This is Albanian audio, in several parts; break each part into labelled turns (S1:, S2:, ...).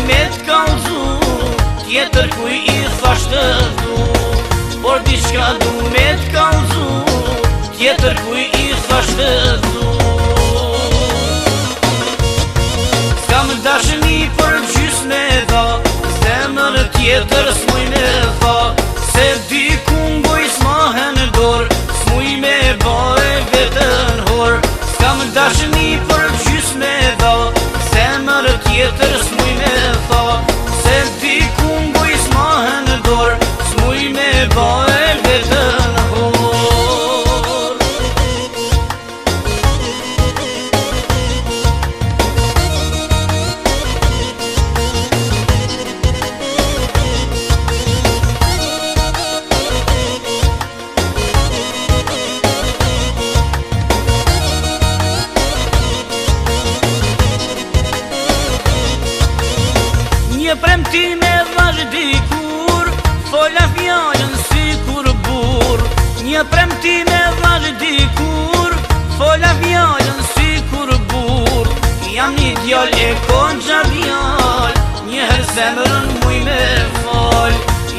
S1: me t'kallzu, tjetër kuj i thash të du. Por diçka du me t'kallzu, tjetër kuj i thash të du. S'kam dashni për gjys me dha, zemër tjetër s'muj me tha. Se di ku ngoj s'mahen dor, s'muj me bare vetën hor. S'kam dashni për gjys me dha, zemër tjetër s'muj me tha. Se di ku ngoj s'mahen dor, s'muj me bare vetën hor. Një premtime vash dikur, fola fjallën si kur bur. Një premtime vash dikur, fola fjallën si kur bur. Jam një djall e konqa djall, njëher zemrën muj me fal.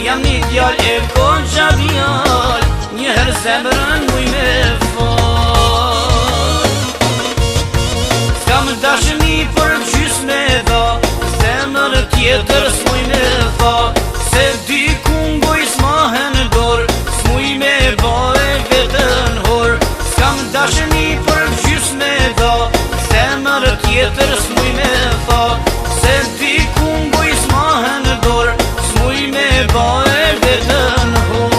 S1: Jam një djall e konqa djall, njëher zemrën muj me fal. S'kam dashni për gjys me dha, zemër tjetër s'muj me tha. Se di ku ngoj s'mahen dor, s'muj me bare vetën hor. S'kam dashni për gjys me dha, zemër tjetër s'muj me tha. Se di ku ngoj s'mahen dor, s'muj me bare vetën hor.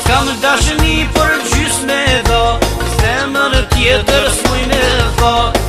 S1: S'kam dashni për gjys me dha, zemër tjetër s'muj me tha.